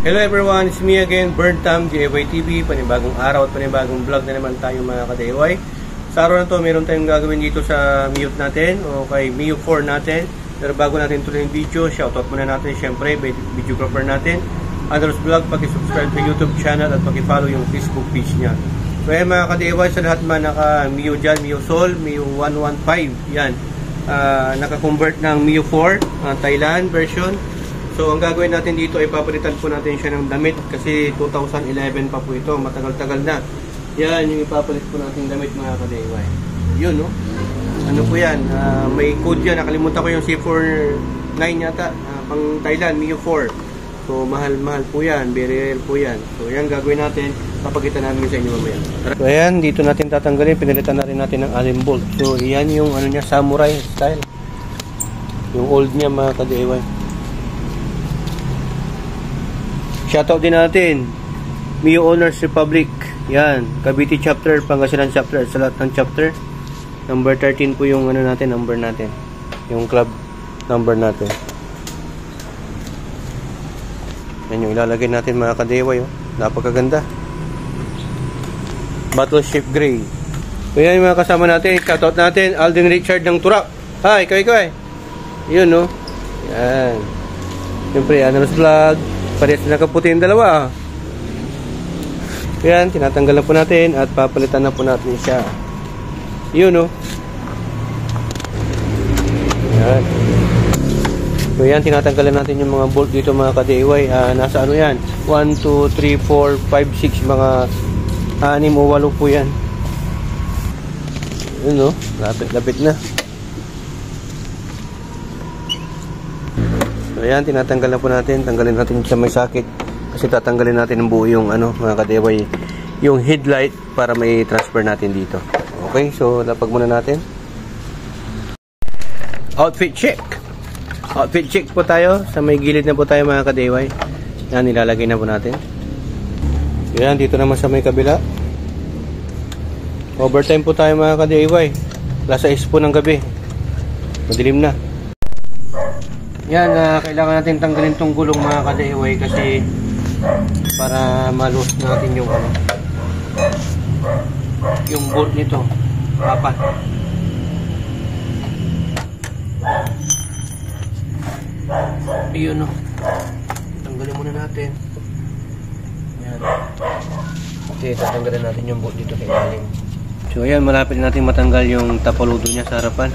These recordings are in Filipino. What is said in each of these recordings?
Hello everyone, it's me again, Burntam, DIY TV. Panibagong araw at panibagong vlog na naman tayo mga ka-DIY. Sa araw na to, meron tayong gagawin dito sa Miyot natin o kay Mio 4 natin. Pero bago natin tuloy yung video, shoutout muna natin syempre, videographer natin, Andros Vlog. Paki-subscribe sa YouTube channel at paki-follow yung Facebook page niya. So ayan mga ka-DIY, sa lahat man naka Mio dyan, Mio Sol, Mio 115, yan. Naka-convert ng Mio 4, Thailand version. So, ang gagawin natin dito ay papalitan po natin siya ng damit kasi 2011 pa po ito. Matagal-tagal na. Yan, yung ipapalit po natin damit mga ka-DIY. Yun, no? Ano po yan? May code yan. Nakalimutan ko yung C49 yata. Pang Thailand, Mio 4. So, mahal-mahal po yan. Very rare po yan. So, yan gagawin natin. Papakita namin sa inyo mamaya. So, ayan. Dito natin tatanggalin. Pinalitan na rin natin ng Allen bolt. So, yan yung ano niya, samurai style. Yung old niya mga ka-DIY. Shoutout din natin Mio Owners Republic. Yan, Cavite chapter, Pangasinan chapter, sa lahat ng chapter. Number 13 po yung ano natin, number natin. Yung club number natin. Yan yung ilalagay natin mga ka-DIY, oh. Napakaganda. Battleship Gray. So yan yung mga kasama natin. Shoutout natin Alden Richard ng Turak. Hi, ikaw. Yun, no. Yan. Siyempre, Andros Vlog. Parehas na nakaputi yung dalawa. Yan, tinatanggal na po natin at papalitan na po natin siya. Yun, no? Yan. So yan, tinatanggalan natin yung mga bolt dito mga ka-DIY. Nasa ano yan? 1, 2, 3, 4, 5, 6 mga 6 o 8 po yan. Yun, no? Lapit na. So ayan, tinatanggal na po natin. Tanggalin natin sa may sakit. Kasi tatanggalin natin ang buo yung ano, mga ka-DIY, yung headlight para may transfer natin dito. Okay, so lapag muna natin. Outfit check. Outfit check po tayo. Sa may gilid na po tayo mga ka-DIY. Yan, nilalagay na po natin. Yan, dito naman sa may kabila. Overtime po tayo mga ka-DIY. Alas 6 po ng gabi. Madilim na. Yan, kailangan natin tanggalin tong gulong mga ka-DIY kasi para malus natin yung ano, yung bolt nito. Apat. Ayun, no. Tanggalin muna natin. Yan. Okay, tatanggalin natin yung bolt dito sa ilalim. So ayan, malapit natin matanggal yung tapaludo niya sa harapan.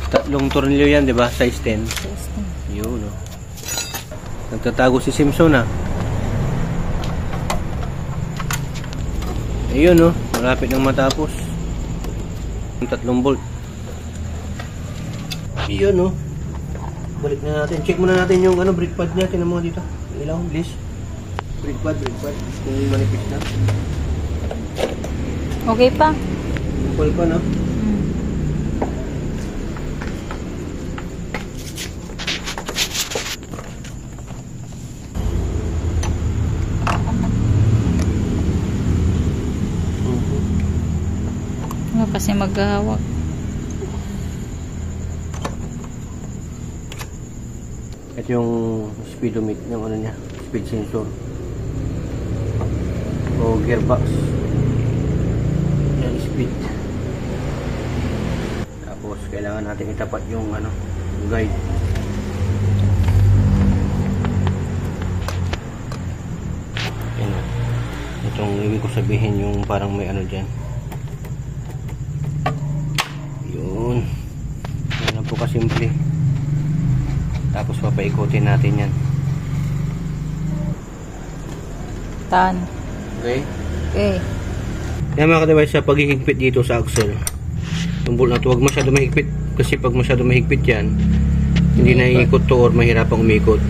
Tatlong tornilyo yan, di ba? Size 10. Size 10. Yun, no. Nagtatago si Simpson, ah. Ayun, no. Malapit nang matapos. Yung tatlong bolt. Ayun, no. Balik na natin. Check muna natin yung ano, brake pad niya. Tingnan mo dito. Ilaw, please. Brake pad. Kung manipis na. Okay pa. Simple pa, no? Kasi maghahawak. Ito yung speedometer ng ano niya, speed sensor o gearbox. Yan, speed. Tapos kailangan natin itapat yung ano, yung guide. Yan. Itong ibig ko sabihin yung parang may ano dyan. Yun. Yan lang po kasimple. Tapos papaikutin natin yan. Tan. Okay? Okay. Yan mga ka-DIY, sa paghihigpit dito sa axle. Yung bolt na ito, huwag masyado mahigpit. Kasi pag masyado mahigpit yan, hindi na iikot to or mahirapang umikot.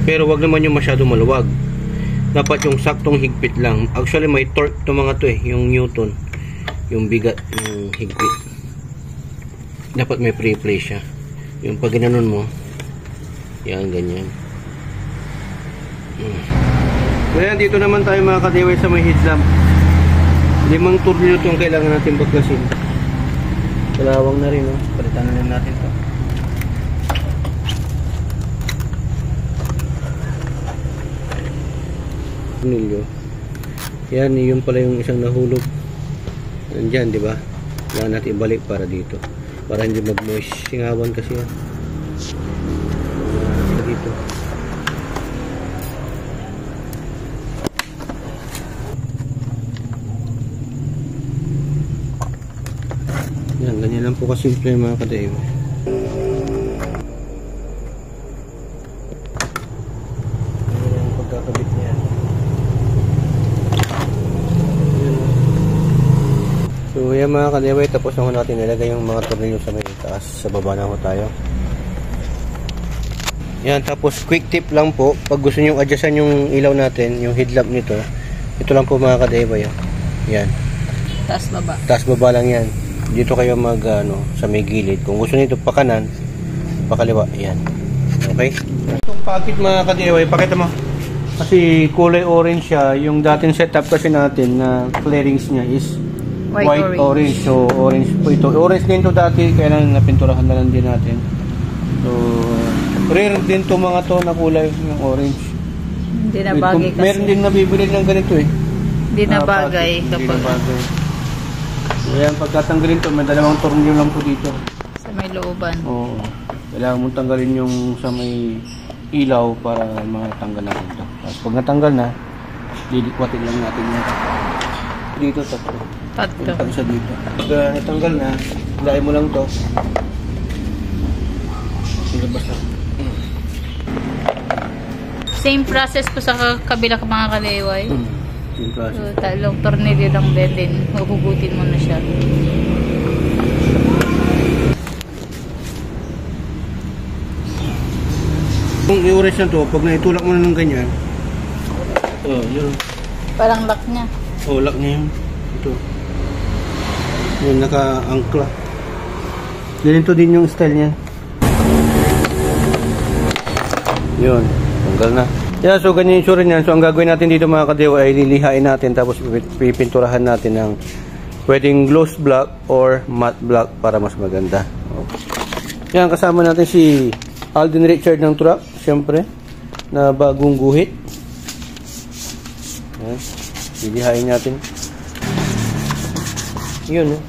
Pero wag naman yung masyado maluwag. Dapat yung saktong higpit lang. Actually may torque to mga to, yung newton. Yung bigat ng higpit. Dapat may pre-play siya. Yung pag ginanon mo, yan, ganyan. Ngayon, dito naman tayo mga ka-DIY sa may headlamp. 5 tornilyo itong kailangan natin baklasin. Kalawang na rin, oh. Palitan na rin natin to. tornilyo. Yan, yun pala yung isang nahulog. Nandyan, di ba? Kailangan natin ibalik para dito. Para hindi mag-moist. Singawan kasi yan. Dito. Yan, ganyan lang po kasimple mga ka-DIY. Ganyan ang pagkakabit niya. So yan mga ka-DIY, tapos na natin nilagay yung mga tornilyo sa may taas. Sa baba na ho tayo. Yan, tapos quick tip lang po, pag gusto nyo adjustan yung ilaw natin, yung headlamp nito, ito lang po mga ka-DIY. Yan. Taas baba. Taas baba lang yan. Dito kayo mag sa may gilid. Kung gusto nito pa kanan, pa kaliwa, yan. Okay? Itong packet mga ka-DIY, pakita mo. Kasi kulay orange siya. Yung dating setup kasi natin na clearings niya is white orange. So orange po ito. Orange din to dati, kaya lang napinturahan na lang din natin. So rare din to mga to na kulay, yung orange. Hindi na bagay kasi. Meron din nabibili ng ganito eh. Hindi na bagay kapag ayan, pagkatanggalin to, may dalawang tornilyo lang po dito. sa may looban. Oo. Kailangan mong tanggalin yung sa may ilaw para matanggal natin to. Tapos pag natanggal na, didikwatin lang natin yan. Dito tatlo. Yung sa dito. Pag natanggal na, hilahin mo lang to. Ilabas na. Same process po sa kabila ka mga ka-DIY. Same process. So, talong tornilyo lang din. Hugugutin mo na siya. Kung i-orange na to, pag naitulak mo na ng ganyan, yun. Parang lock niya. Lock niya yun. Ito. Yun, naka-angkla. Ganito din yung style niya. Yun, tanggal na. Yeah, so ganyan yung sure niyan. So ang gagawin natin dito mga ka-DIY ay lilihain natin tapos pipinturahan natin ng pwedeng gloss black or matte black para mas maganda. Okay. Yan, kasama natin si Alden Richard ng truck, syempre, na bagong guhit. Yan, lilihain natin. Yun,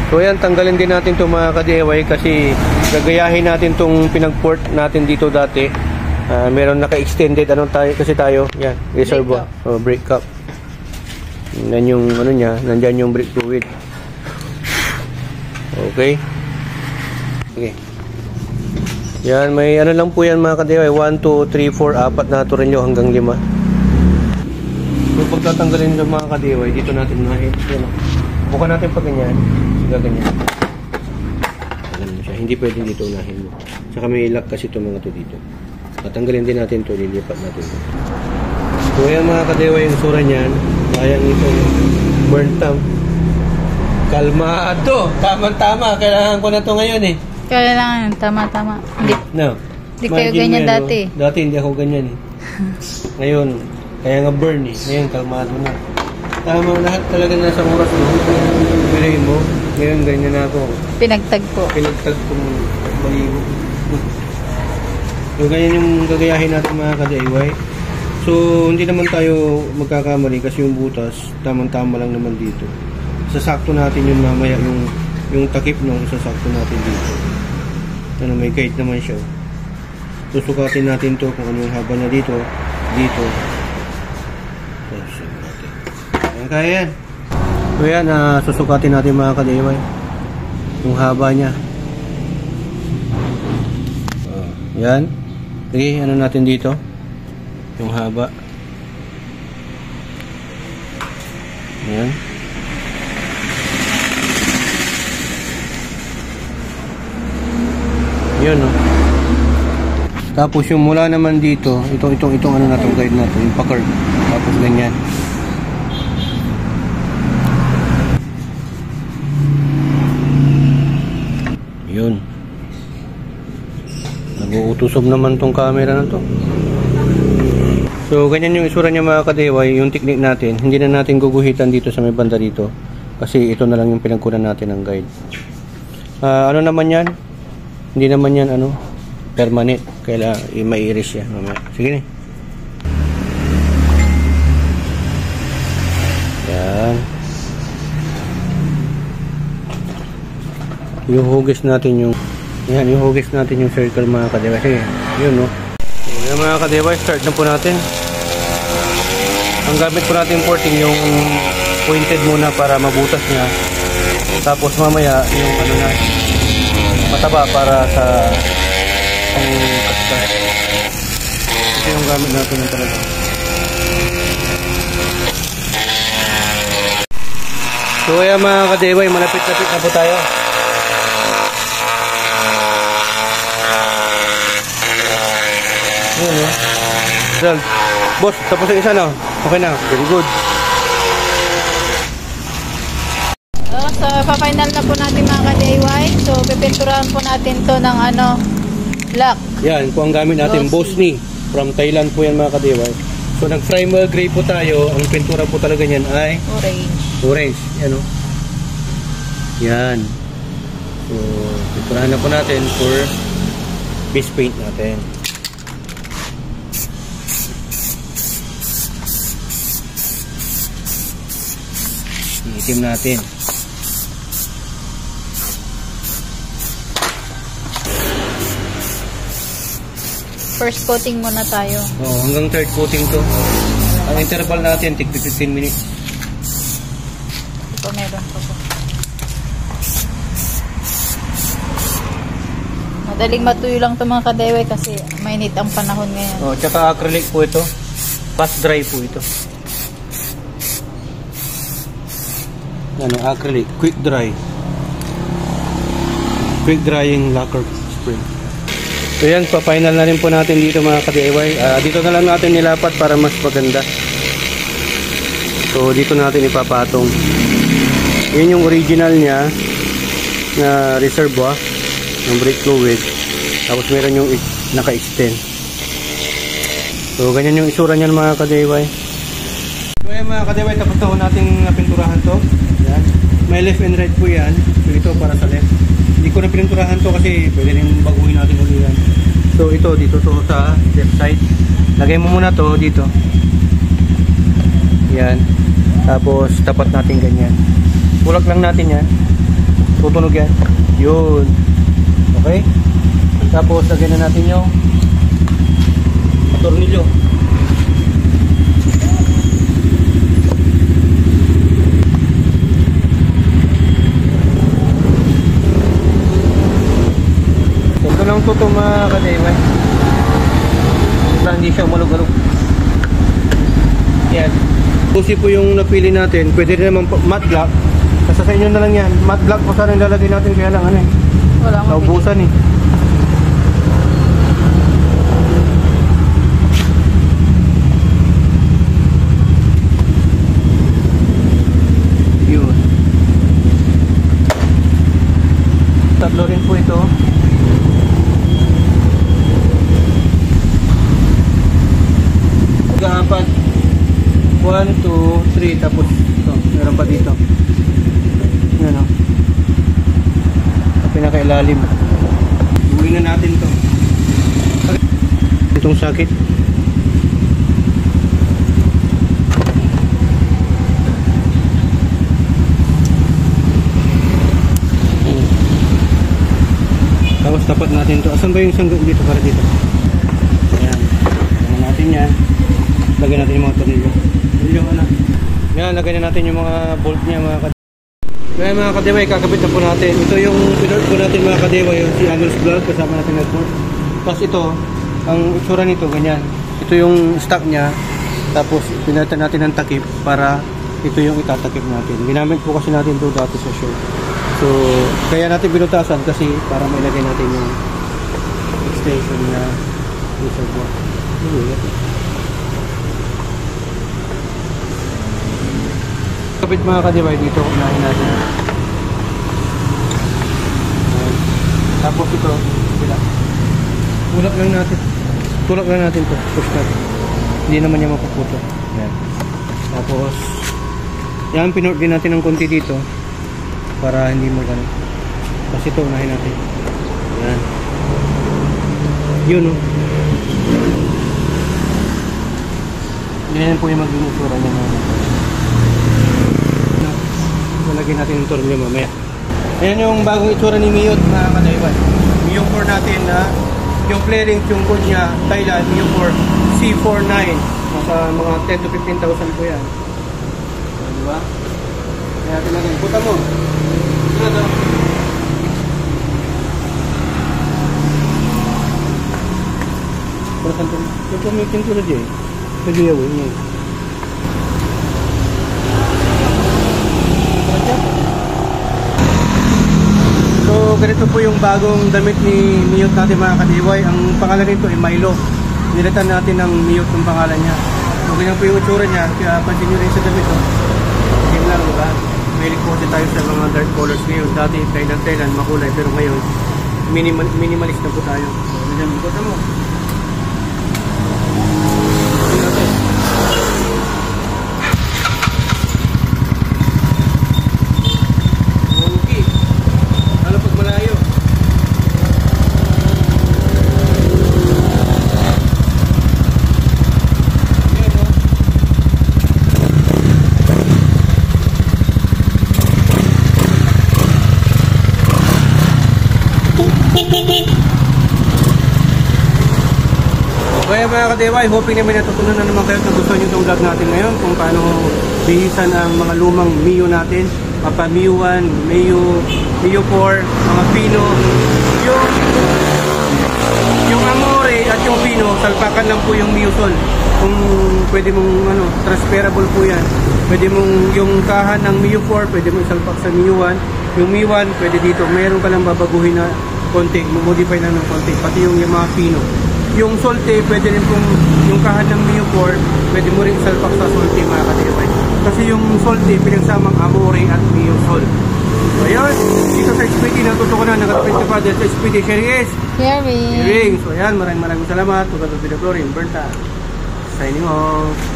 So yan, tanggalin din natin itong mga ka-DIY kasi gagayahin natin itong pinag-port natin dito dati. Meron naka-extended kasi tayo. Yan, reservoir, brake cap. Yan yung niya, nandyan yung brake fluid. Okay. Okay. Yan, may lang po yan mga ka-DIY. 1, 2, 3, 4, 4 na tornilyo hanggang 5. So pagtatanggalin ng mga ka-DIY, dito natin unahin. Yan, bukan natin pag ganyan. Siga ganyan. Ganyan siya. Hindi pwedeng dito unahin mo. Saka may lock kasi itong mga to dito. Tatanggalin din natin ito, lilipat natin ito. So yan mga ka-DIY yung sura niyan. Sayang ito burn thumb. Kalmado! Tama-tama, kailangan ko na ito ngayon eh. Kailangan, tama-tama. Hindi kayo ganyan dati. Dati hindi ako ganyan eh. Ngayon, kaya nga burn eh. Ngayon, kalmado na. Tama, lahat talaga nasa oras mo. Bilhin mo. Ngayon, ganyan na ako. Pinagtagpo. Pinagtagpong baligo. So, ganyan yung gagayahin natin mga ka-DIY. So, hindi naman tayo magkakamali kasi yung butas, tamang-tama lang naman dito. Sasakto natin yun mamaya, yung takip nung sasakto natin dito. Ano, may guide naman siya. Susukatin natin to kung ano yung haba na dito, dito. Ayan, kaya yan. So yan, susukatin natin mga ka-DIY. Yung haba niya. Yan. Sige, ano natin dito? Yung haba. Yan. Yun, no? Tapos yung mula naman dito, itong ano na to, guide na to, yung pa-curve. Tapos ganyan. Yun. Nag-uutusob naman tong camera na to. So, ganyan yung isura niya mga ka-DIY, yung technique natin. Hindi na natin guguhitan dito sa may banda dito. Kasi ito na lang yung pinagkunan natin ng guide. Ano naman yan? Hindi naman yan, permanent. Kailangan mai-iris siya. Sige na. Ihuhugis natin yung ihuhugis natin yung circle mga kadeway. Sige, yun no. So, yan mga kadeway, start na po natin. Ang gamit po natin porting yung pointed muna para mabutas niya. Tapos mamaya yung ano na mataba para sa pang-kastas. Ito yung gamit natin ng talaga. So ayan mga kadeway, malapit-lapit na po tayo. Ayan o. Result. Boss, tapos ang isa na. Okay na, very good. So, pa-final na po natin mga ka-DIY. So, pipinturahan po natin to ng black. Yan, po ang gamit natin, Bosni. From Thailand po yan mga ka-DIY. So, nag-primer gray po tayo. Ang pintura po talaga niyan ay orange. Yan o. Yan. So, pinturahan na po natin for base paint natin. Itim natin. First coating muna tayo. Hanggang third coating to. Ang interval natin, 15 minutes. Ito meron pa po. Madaling matuyo lang ito mga ka-DIY kasi mainit ang panahon ngayon. Tsaka acrylic po ito. Fast dry po ito. Yan ang acrylic, quick dry. Quick drying lacquer spray. So yan, pa-final na rin po natin dito mga ka-DIY. Dito na lang natin nilapat para mas maganda. So dito natin ipapatong. Yan yung original niya na reservoir ng brake fluid. Tapos meron yung naka-extend. So ganyan yung isura niyan mga ka-DIY. So yan mga ka-DIY, tapos na natin pinturahan to. Yan. May left and right po yan. So ito para sa left. Hindi ko na pininturahan to kasi pwede rin baguhin natin ulit yan. So ito dito to sa left side. Lagay mo muna to dito. Yan. Tapos tapat natin ganyan. Tulak lang natin yan. Tutunog yan. Yun. Okay? Tapos lagyan na natin yung tornilyo. Lang to mga ka-DIY. Hindi siya umalog-alog. Yan. Pusi po yung napili natin. Pwede rin naman matte black. Kasi sa inyo na lang yan. Matte black po sana yung lalagay natin. Kaya lang wala akong naubusan Yun. Tatlo rin po ito. Apat 1, 2, 3 tapos ito, meron pa dito yan o pinakailalim buuin na natin to itong sakit tapos tapat natin to. Asan ba yung sangga dito para dito yan, lagyan natin yan. Lagyan natin yung mga tornilyo. Yan, lagyan natin yung mga bolt niya mga ka-DIY. Kaya mga ka-DIY, kakabit na po natin. Ito yung pinort po natin mga ka-DIY, yung si Angel's Vlog, kasama natin nag-port. Tapos ito, ang itsura nito, ganyan. Ito yung stock niya. Tapos pinalitan natin ng takip para ito yung itatakip natin. Ginamit po kasi natin ito dati sa show. So, kaya natin binutasan kasi para mailagay natin yung extension na reservoir. Kapit mga ka-DIY dito, unahin natin. Tapos ito, sila. Tulak lang natin to, push natin. Hindi naman niya mapuputo. Yan. Tapos, yan, pinort din natin ng konti dito para hindi magano. Tapos ito, unahin natin. Yan. Yun, no? Ganyan po yung magiging usura niya mga. Lalagyan natin yung tornilyo mamaya. Ayan yung bagong itsura ni Mio mga ka-DIY. Mio 4 natin na yung flaring, yung code niya, Thailand, Mio 4 C49. Nasa mga 10 to 15,000 po yan. Diba? Kaya natin natin. Puta mo. Ano to? Pulakan to. Yung pumikin to na dyan. Nag-iawin niya. So, ganito po yung bagong damit ni Mio natin mga ka-DIY. Ang pangalan nito ay Milo. Nilatan natin ng Mio yung pangalan niya. So, ganyan po yung itsura niya. Kaya pansin nyo rin sa damit. Yan lang, diba? Mahilig po kasi tayo sa mga dark colors ngayon. Dati, Thailand, makulay. Pero ngayon, minimalist na po tayo. So, ganyan, buta mo. Kaya mga ka-DIY, hoping naman natutunan na naman kayo at nagustuhan nyo itong vlog natin ngayon kung paano bihisan ang mga lumang Mio natin. Papa Mio 1, Mio 4, mga Pino. Yung Amore at yung Pino, salpakan lang po yung Mio Sol. Kung pwede mong transferable po yan. Pwede mong yung kahan ng Mio 4, pwede mong isalpak sa Mio 1. Yung Mio 1, pwede dito. Meron ka lang babaguhin na konti, modify lang ng konti. Pati yung mga Pino. Yung Solte, pwede rin pong yung kahan ng Mio 4, pwede mo rin isalpak sa Solte mga ka-DIY. Kasi yung Solte, pinagsamang Amore at Mio Sol. So ayun, dito sa SPD, natuto ko na, nakatapit ka pa dito sa SPD, sharing. So ayan, maraming salamat. Tugatong Pinaglorin, Bernta. Signing off.